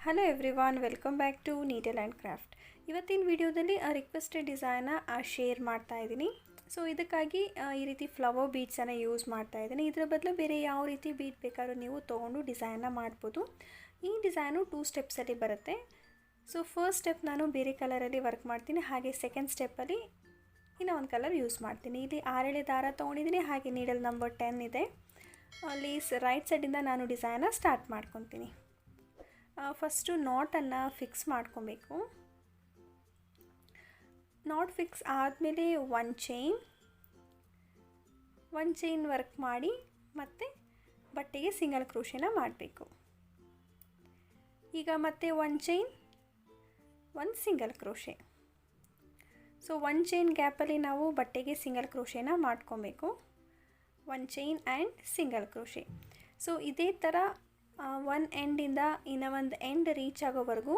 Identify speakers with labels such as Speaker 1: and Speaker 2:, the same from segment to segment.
Speaker 1: Hello everyone, welcome back to needle and craft. ಇವತ್ತಿನ ವಿಡಿಯೋದಲ್ಲಿ requested ಡಿಸೈನ್ನ share ಮಾಡ್ತಾ ಇದ್ದೀನಿ. ಸೊ ಇದಕ್ಕಾಗಿ ಈ ರೀತಿ ಫ್ಲವರ್ ಬೀಡ್ಸನ್ನು ಯೂಸ್ ಮಾಡ್ತಾ ಇದ್ದೀನಿ. ಇದರ ಬದಲು ಬೇರೆ ಯಾವ ರೀತಿ ಬೀಡ್ ಬೇಕಾದ್ರೂ ನೀವು ತೊಗೊಂಡು ಡಿಸೈನ್ನ ಮಾಡ್ಬೋದು. ಈ ಡಿಸೈನು 2 ಸ್ಟೆಪ್ಸಲ್ಲಿ ಬರುತ್ತೆ. ಸೊ ಫಸ್ಟ್ ಸ್ಟೆಪ್ ನಾನು ಬೇರೆ ಕಲರಲ್ಲಿ ವರ್ಕ್ ಮಾಡ್ತೀನಿ, ಹಾಗೆ ಸೆಕೆಂಡ್ ಸ್ಟೆಪ್ಪಲ್ಲಿ ಇನ್ನೂ ಒಂದು ಕಲರ್ ಯೂಸ್ ಮಾಡ್ತೀನಿ. ಇಲ್ಲಿ 6 ಎಳೆ ದಾರ ತೊಗೊಂಡಿದ್ದೀನಿ, ಹಾಗೆ ನೀಡಲ್ ನಂಬರ್ 10 ಇದೆ. ಲೇಸ್ ರೈಟ್ ಸೈಡಿಂದ ನಾನು ಡಿಸೈನ್ನ ಸ್ಟಾರ್ಟ್ ಮಾಡ್ಕೊತೀನಿ. ಫಸ್ಟು ನಾಟನ್ನು ಫಿಕ್ಸ್ ಮಾಡ್ಕೊಬೇಕು. ನಾಟ್ ಫಿಕ್ಸ್ ಆದಮೇಲೆ ಒಂದು ಚೈನ್ ವರ್ಕ್ ಮಾಡಿ ಮತ್ತು ಬಟ್ಟೆಗೆ ಸಿಂಗಲ್ ಕ್ರೋಶೆನ ಮಾಡಬೇಕು. ಈಗ ಮತ್ತೆ ಒಂದು ಚೈನ್, ಒಂದು ಸಿಂಗಲ್ ಕ್ರೋಶೆ. ಸೊ ಒಂದು ಚೈನ್ ಗ್ಯಾಪಲ್ಲಿ ನಾವು ಬಟ್ಟೆಗೆ ಸಿಂಗಲ್ ಕ್ರೋಶೆನ ಮಾಡ್ಕೊಬೇಕು. ಒಂದು chain and single crochet. So ಇದೇ ಥರ ಒಂದು ಎಂಡಿಂದ ಇನ್ನೂ ಒಂದು ಎಂಡ್ ರೀಚ್ ಆಗೋವರೆಗೂ,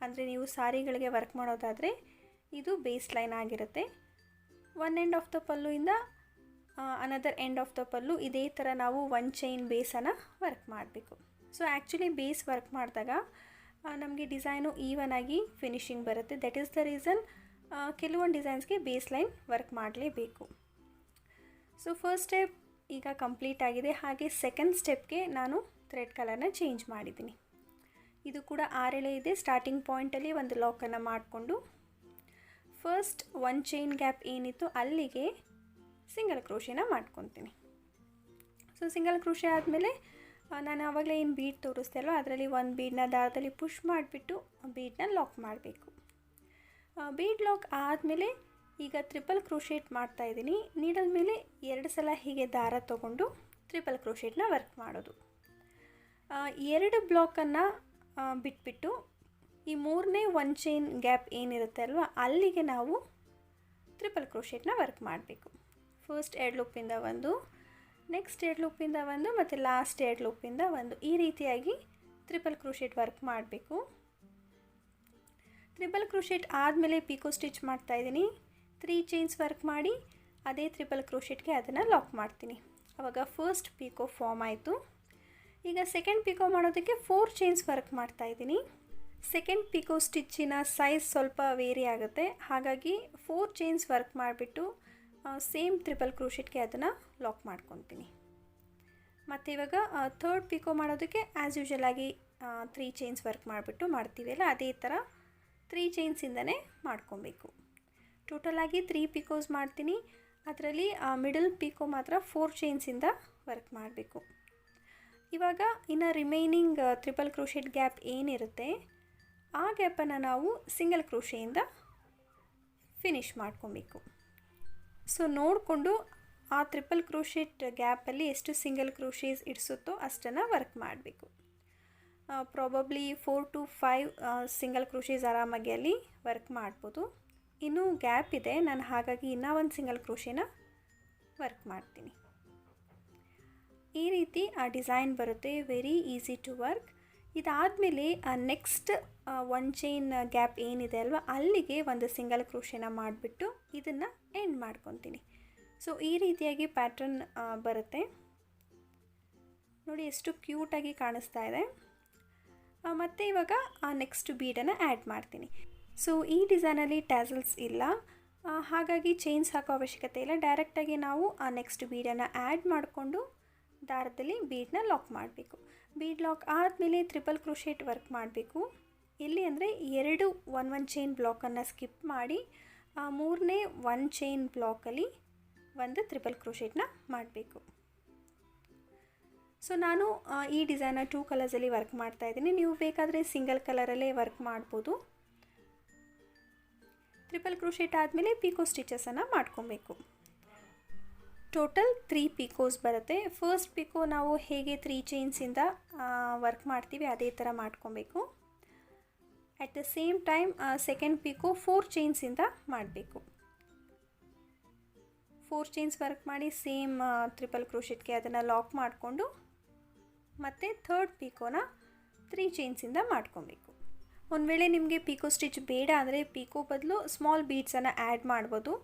Speaker 1: ಅಂದರೆ ನೀವು ಸಾರಿಗಳಿಗೆ ವರ್ಕ್ ಮಾಡೋದಾದರೆ ಇದು ಬೇಸ್ ಲೈನ್ ಆಗಿರುತ್ತೆ. ಒನ್ ಎಂಡ್ ಆಫ್ ದ ಪಲ್ಲುಯಿಂದ another end of the pallu, ಇದೇ ಥರ ನಾವು ಒಂದು ಚೈನ್ ಬೇಸನ್ನು ವರ್ಕ್ ಮಾಡಬೇಕು. ಸೊ ಆ್ಯಕ್ಚುಲಿ ಬೇಸ್ ವರ್ಕ್ ಮಾಡಿದಾಗ ನಮಗೆ ಡಿಸೈನು ಈವನ್ ಆಗಿ ಫಿನಿಶಿಂಗ್ ಬರುತ್ತೆ. ದಟ್ ಈಸ್ ದ ರೀಸನ್ ಕೆಲವೊಂದು ಡಿಸೈನ್ಸ್ಗೆ ಬೇಸ್ ಲೈನ್ ವರ್ಕ್ ಮಾಡಲೇಬೇಕು. ಸೊ ಫಸ್ಟ್ ಸ್ಟೆಪ್ ಈಗ ಕಂಪ್ಲೀಟ್ ಆಗಿದೆ. ಹಾಗೆ ಸೆಕೆಂಡ್ ಸ್ಟೆಪ್ಗೆ ನಾನು ಥ್ರೆಡ್ ಕಲರ್ನ ಚೇಂಜ್ ಮಾಡಿದ್ದೀನಿ. ಇದು ಕೂಡ 6 ಎಳೆ ಇದೆ. ಸ್ಟಾರ್ಟಿಂಗ್ ಪಾಯಿಂಟಲ್ಲಿ ಒಂದು ಲಾಕನ್ನು ಮಾಡಿಕೊಂಡು ಫಸ್ಟ್ ಒಂದು ಚೈನ್ ಗ್ಯಾಪ್ ಏನಿತ್ತು ಅಲ್ಲಿಗೆ ಸಿಂಗಲ್ ಕ್ರೋಶೆನ ಮಾಡ್ಕೊತೀನಿ. ಸೊ ಸಿಂಗಲ್ ಕ್ರೋಶೆ ಆದಮೇಲೆ ನಾನು ಆವಾಗಲೇ ಏನು ಬೀಡ್ ತೋರಿಸ್ದೆ ಅಲ್ವ, ಅದರಲ್ಲಿ ಒಂದು ಬೀಡನ್ನ ದಾರದಲ್ಲಿ ಪುಷ್ ಮಾಡಿಬಿಟ್ಟು ಬೀಡನ್ನ ಲಾಕ್ ಮಾಡಬೇಕು. ಬೀಡ್ ಲಾಕ್ ಆದಮೇಲೆ ಈಗ ಟ್ರಿಪಲ್ ಕ್ರೋಶೆಟ್ ಮಾಡ್ತಾಯಿದ್ದೀನಿ. ನೀಡಲ್ ಮೇಲೆ 2 ಸಲ ಹೀಗೆ ದಾರ ತೊಗೊಂಡು ಟ್ರಿಪಲ್ ಕ್ರೋಶೆಟ್ನ ವರ್ಕ್ ಮಾಡೋದು. 2 ಬ್ಲಾಕನ್ನು ಬಿಟ್ಬಿಟ್ಟು ಈ ಮೂರನೇ ಒಂದು ಚೈನ್ ಗ್ಯಾಪ್ ಏನಿರುತ್ತೆ ಅಲ್ವ, ಅಲ್ಲಿಗೆ ನಾವು ಟ್ರಿಪಲ್ ಕ್ರೋಶೆಟ್ನ ವರ್ಕ್ ಮಾಡಬೇಕು. ಫಸ್ಟ್ 2 ಲೂಪಿಂದ ಒಂದು, ನೆಕ್ಸ್ಟ್ 2 ಲೂಪಿಂದ ಒಂದು, ಮತ್ತು ಲಾಸ್ಟ್ 2 ಲೂಪಿಂದ ಒಂದು, ಈ ರೀತಿಯಾಗಿ ಟ್ರಿಪಲ್ ಕ್ರೋಶೆಟ್ ವರ್ಕ್ ಮಾಡಬೇಕು. ಟ್ರಿಪಲ್ ಕ್ರೋಶೆಟ್ ಆದಮೇಲೆ ಪಿಕೋ ಸ್ಟಿಚ್ ಮಾಡ್ತಾಯಿದ್ದೀನಿ. 3 ಚೈನ್ಸ್ ವರ್ಕ್ ಮಾಡಿ ಅದೇ ಟ್ರಿಪಲ್ ಕ್ರೋಶೆಟ್ಗೆ ಅದನ್ನು ಲಾಕ್ ಮಾಡ್ತೀನಿ. ಆವಾಗ ಫಸ್ಟ್ ಪಿಕೋ ಫಾರ್ಮ್ ಆಯಿತು. ಈಗ ಸೆಕೆಂಡ್ ಪಿಕೋ ಮಾಡೋದಕ್ಕೆ 4 ಚೈನ್ಸ್ ವರ್ಕ್ ಮಾಡ್ತಾಯಿದ್ದೀನಿ. ಸೆಕೆಂಡ್ ಪಿಕೋ ಸ್ಟಿಚ್ಚಿನ ಸೈಜ್ ಸ್ವಲ್ಪ ವೇರಿ ಆಗುತ್ತೆ, ಹಾಗಾಗಿ 4 ಚೈನ್ಸ್ ವರ್ಕ್ ಮಾಡಿಬಿಟ್ಟು ಸೇಮ್ ಟ್ರಿಪಲ್ ಕ್ರೋಶೆಟ್ಗೆ ಅದನ್ನು ಲಾಕ್ ಮಾಡ್ಕೊತೀನಿ. ಮತ್ತು ಇವಾಗ ಥರ್ಡ್ ಪಿಕೋ ಮಾಡೋದಕ್ಕೆ ಆ್ಯಸ್ ಯೂಶಲ್ ಆಗಿ 3 ಚೈನ್ಸ್ ವರ್ಕ್ ಮಾಡಿಬಿಟ್ಟು ಮಾಡ್ತೀವಲ್ಲ, ಅದೇ ಥರ 3 ಚೈನ್ಸಿಂದನೇ ಮಾಡ್ಕೊಬೇಕು. ಟೋಟಲಾಗಿ 3 ಪಿಕೋಸ್ ಮಾಡ್ತೀನಿ. ಅದರಲ್ಲಿ ಮಿಡಲ್ ಪಿಕೋ ಮಾತ್ರ 4 ಚೈನ್ಸಿಂದ ವರ್ಕ್ ಮಾಡಬೇಕು. ಇವಾಗ ಇನ್ನು ರಿಮೈನಿಂಗ್ ಟ್ರಿಪಲ್ ಕ್ರೋಶೆಟ್ ಗ್ಯಾಪ್ ಏನಿರುತ್ತೆ ಆ ಗ್ಯಾಪನ್ನು ನಾವು ಸಿಂಗಲ್ ಕ್ರೋಶೆಯಿಂದ ಫಿನಿಷ್ ಮಾಡ್ಕೊಬೇಕು. ಸೊ ನೋಡಿಕೊಂಡು ಆ ಟ್ರಿಪಲ್ ಕ್ರೋಶೆಟ್ ಗ್ಯಾಪಲ್ಲಿ ಎಷ್ಟು ಸಿಂಗಲ್ ಕ್ರೋಶೇಸ್ ಇಡಿಸುತ್ತೋ ಅಷ್ಟನ್ನು ವರ್ಕ್ ಮಾಡಬೇಕು. ಪ್ರಾಬಬ್ಲಿ 4 to 5 ಸಿಂಗಲ್ ಕ್ರೋಶೇಸ್ ಆರಾಮಾಗಿ ಅಲ್ಲಿ ವರ್ಕ್ ಮಾಡ್ಬೋದು. ಇನ್ನೂ ಗ್ಯಾಪ್ ಇದೆ, ನಾನು ಹಾಗಾಗಿ ಇನ್ನೂ ಒಂದು ಸಿಂಗಲ್ ಕ್ರೋಶೆನ ವರ್ಕ್ ಮಾಡ್ತೀನಿ. ಈ ರೀತಿ ಆ ಡಿಸೈನ್ ಬರುತ್ತೆ. Very easy to work. ಇದಾದಮೇಲೆ ನೆಕ್ಸ್ಟ್ ಒಂದು ಚೈನ್ ಗ್ಯಾಪ್ ಏನಿದೆ ಅಲ್ವ, ಅಲ್ಲಿಗೆ ಒಂದು ಸಿಂಗಲ್ ಕ್ರೋಶೆನ ಮಾಡಿಬಿಟ್ಟು ಇದನ್ನು ಎಂಡ್ ಮಾಡ್ಕೊತೀನಿ. ಸೊ ಈ ರೀತಿಯಾಗಿ ಪ್ಯಾಟ್ರನ್ ಬರುತ್ತೆ ನೋಡಿ, ಎಷ್ಟು ಕ್ಯೂಟಾಗಿ ಕಾಣಿಸ್ತಾ ಇದೆ. ಮತ್ತು ಇವಾಗ ನೆಕ್ಸ್ಟ್ ಬೀಡನ್ನು ಆ್ಯಡ್ ಮಾಡ್ತೀನಿ. ಸೊ ಈ ಡಿಸೈನಲ್ಲಿ ಟ್ಯಾಸಲ್ಸ್ ಇಲ್ಲ, ಹಾಗಾಗಿ ಚೈನ್ಸ್ ಹಾಕೋ ಅವಶ್ಯಕತೆ ಇಲ್ಲ. ಡೈರೆಕ್ಟಾಗಿ ನಾವು ಆ ನೆಕ್ಸ್ಟ್ ಬೀಡನ್ನು ಆ್ಯಡ್ ಮಾಡಿಕೊಂಡು ದಾರದಲ್ಲಿ ಬೀಡನ್ನ ಲಾಕ್ ಮಾಡಬೇಕು. ಬೀಡ್ ಲಾಕ್ ಆದಮೇಲೆ ಟ್ರಿಪಲ್ ಕ್ರೋಶೆಟ್ ವರ್ಕ್ ಮಾಡಬೇಕು. ಎಲ್ಲಿ ಅಂದರೆ 2 1 ಚೈನ್ ಬ್ಲಾಕನ್ನು ಸ್ಕಿಪ್ ಮಾಡಿ ಮೂರನೇ 1 ಚೈನ್ ಬ್ಲಾಕಲ್ಲಿ ಒಂದು ಟ್ರಿಪಲ್ ಕ್ರೋಶೆಟ್ನ ಮಾಡಬೇಕು. ಸೊ ನಾನು ಈ ಡಿಸೈನ್ನ 2 ಕಲರ್ಸಲ್ಲಿ ವರ್ಕ್ ಮಾಡ್ತಾಯಿದ್ದೀನಿ. ನೀವು ಬೇಕಾದರೆ ಸಿಂಗಲ್ ಕಲರಲ್ಲೇ ವರ್ಕ್ ಮಾಡ್ಬೋದು. ಟ್ರಿಪಲ್ ಕ್ರೋಶೆಟ್ ಆದಮೇಲೆ ಪಿಕೋ ಸ್ಟಿಚಸನ್ನು ಮಾಡ್ಕೊಬೇಕು. ಟೋಟಲ್ 3 ಪಿಕೋಸ್ ಬರುತ್ತೆ. ಫಸ್ಟ್ ಪಿಕೋ ನಾವು ಹೇಗೆ 3 ಚೈನ್ಸಿಂದ ವರ್ಕ್ ಮಾಡ್ತೀವಿ ಅದೇ ಥರ ಮಾಡ್ಕೊಬೇಕು. At the same time second picot 4 ಚೈನ್ಸಿಂದ ಮಾಡಬೇಕು. 4 ಚೈನ್ಸ್ ವರ್ಕ್ ಮಾಡಿ ಸೇಮ್ ಟ್ರಿಪಲ್ ಕ್ರೋಶೆಟ್ಗೆ ಅದನ್ನು ಲಾಕ್ ಮಾಡಿಕೊಂಡು ಮತ್ತು ಥರ್ಡ್ ಪಿಕೋನ 3 ಚೈನ್ಸಿಂದ ಮಾಡ್ಕೊಬೇಕು. ಒಂದು ವೇಳೆ ನಿಮಗೆ ಪಿಕೋ ಸ್ಟಿಚ್ ಬೇಡ ಅಂದರೆ ಪಿಕೋ ಬದಲು ಸ್ಮಾಲ್ ಬೀಡ್ಸನ್ನು ಆ್ಯಡ್ ಮಾಡ್ಬೋದು.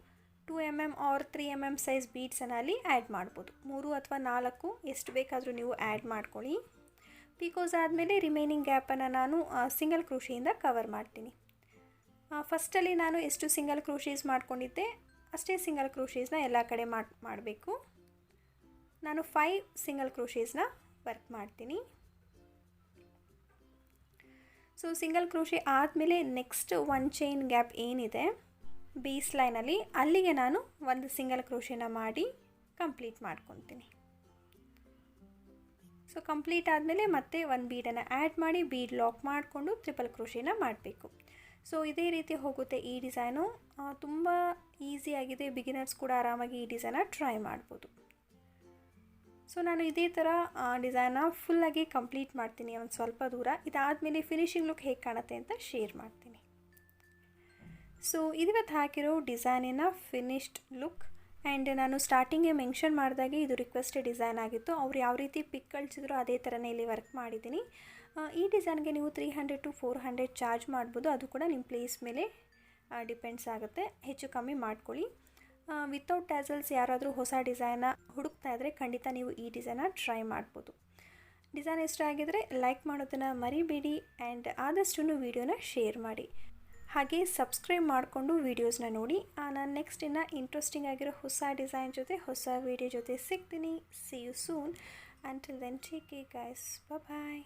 Speaker 1: 2 mm ಆರ್ 3 mm ಸೈಜ್ ಬೀಡ್ಸನ್ನು ಅಲ್ಲಿ ಆ್ಯಡ್ ಮಾಡ್ಬೋದು. 3 ಅಥವಾ 4 ಎಷ್ಟು ಬೇಕಾದರೂ ನೀವು ಆ್ಯಡ್ ಮಾಡ್ಕೊಳ್ಳಿ. ಪಿಕೋಸ್ ಆದಮೇಲೆ ರಿಮೈನಿಂಗ್ ಗ್ಯಾಪನ್ನು ನಾನು ಸಿಂಗಲ್ ಕ್ರೋಶಿಯಿಂದ ಕವರ್ ಮಾಡ್ತೀನಿ. ಫಸ್ಟಲ್ಲಿ ನಾನು ಎಷ್ಟು ಸಿಂಗಲ್ ಕ್ರೋಶೀಸ್ ಮಾಡ್ಕೊಂಡಿದ್ದೆ ಅಷ್ಟೇ ಸಿಂಗಲ್ ಕ್ರೋಶೀಸ್ನ ಎಲ್ಲ ಕಡೆ ಮಾಡಬೇಕು. ನಾನು 5 ಸಿಂಗಲ್ ಕ್ರೋಶೀಸ್ನ ವರ್ಕ್ ಮಾಡ್ತೀನಿ. ಸೊ ಸಿಂಗಲ್ ಕ್ರೋಶಿ ಆದಮೇಲೆ ನೆಕ್ಸ್ಟ್ 1 ಚೈನ್ ಗ್ಯಾಪ್ ಏನಿದೆ ಬೇಸ್ ಲೈನಲ್ಲಿ, ಅಲ್ಲಿಗೆ ನಾನು ಒಂದು ಸಿಂಗಲ್ ಕ್ರೋಶಿನ ಮಾಡಿ ಕಂಪ್ಲೀಟ್ ಮಾಡ್ಕೊತೀನಿ. ಸೊ ಕಂಪ್ಲೀಟ್ ಆದಮೇಲೆ ಮತ್ತೆ ಒಂದು ಬೀಡನ್ನು ಆ್ಯಡ್ ಮಾಡಿ ಬೀಡ್ ಲಾಕ್ ಮಾಡಿಕೊಂಡು ಟ್ರಿಪಲ್ ಕ್ರೋಶಿನ ಮಾಡಬೇಕು. ಸೊ ಇದೇ ರೀತಿ ಹೋಗುತ್ತೆ ಈ ಡಿಸೈನು. ತುಂಬ ಈಸಿಯಾಗಿದೆ, ಬಿಗಿನರ್ಸ್ ಕೂಡ ಆರಾಮಾಗಿ ಈ ಡಿಸೈನ ಟ್ರೈ ಮಾಡ್ಬೋದು. ಸೊ ನಾನು ಇದೇ ಥರ ಡಿಸೈನ ಫುಲ್ಲಾಗಿ ಕಂಪ್ಲೀಟ್ ಮಾಡ್ತೀನಿ ಒಂದು ಸ್ವಲ್ಪ ದೂರ. ಇದಾದಮೇಲೆ ಫಿನಿಶಿಂಗ್ ಲುಕ್ ಹೇಗೆ ಕಾಣುತ್ತೆ ಅಂತ ಶೇರ್ ಮಾಡ್ತೀನಿ. ಸೊ ಇವತ್ತು ಹಾಕಿರೋ ಡಿಸೈನಿನ ಫಿನಿಶ್ಡ್ ಲುಕ್. ಆ್ಯಂಡ್ ನಾನು ಸ್ಟಾರ್ಟಿಂಗೇ ಮೆನ್ಷನ್ ಮಾಡಿದಾಗೆ ಇದು ರಿಕ್ವೆಸ್ಟೆಡ್ ಡಿಸೈನ್ ಆಗಿತ್ತು. ಅವ್ರು ಯಾವ ರೀತಿ ಪಿಕ್ ಕಳಿಸಿದ್ರು ಅದೇ ಥರನೇ ಇಲ್ಲಿ ವರ್ಕ್ ಮಾಡಿದ್ದೀನಿ. ಈ ಡಿಸೈನ್ಗೆ ನೀವು 300 to 400 ಚಾರ್ಜ್ ಮಾಡ್ಬೋದು. ಅದು ಕೂಡ ನಿಮ್ಮ ಪ್ಲೇಸ್ ಮೇಲೆ ಡಿಪೆಂಡ್ಸ್ ಆಗುತ್ತೆ, ಹೆಚ್ಚು ಕಮ್ಮಿ ಮಾಡ್ಕೊಳ್ಳಿ. ವಿತೌಟ್ ಟ್ಯಾಸಲ್ಸ್ ಯಾರಾದರೂ ಹೊಸ ಡಿಸೈನ ಹುಡುಕ್ತಾ ಇದ್ದರೆ ಖಂಡಿತ ನೀವು ಈ ಡಿಸೈನ ಟ್ರೈ ಮಾಡ್ಬೋದು. ಡಿಸೈನ್ ಇಷ್ಟ ಆಗಿದರೆ ಲೈಕ್ ಮಾಡೋದನ್ನು ಮರಿಬೇಡಿ ಆ್ಯಂಡ್ ಆದಷ್ಟು ವೀಡಿಯೋನ ಶೇರ್ ಮಾಡಿ. ಹಾಗೆ ಸಬ್ಸ್ಕ್ರೈಬ್ ಮಾಡಿಕೊಂಡು ವೀಡಿಯೋಸ್ನ ನೋಡಿ. ನಾನು ನೆಕ್ಸ್ಟ್ ಇನ್ನು ಇಂಟ್ರೆಸ್ಟಿಂಗ್ ಆಗಿರೋ ಹೊಸ ಡಿಸೈನ್ ಜೊತೆ ಹೊಸ ವೀಡಿಯೋ ಜೊತೆ ಸಿಗ್ತೀನಿ. See you soon. Until then, take care guys. Bye bye.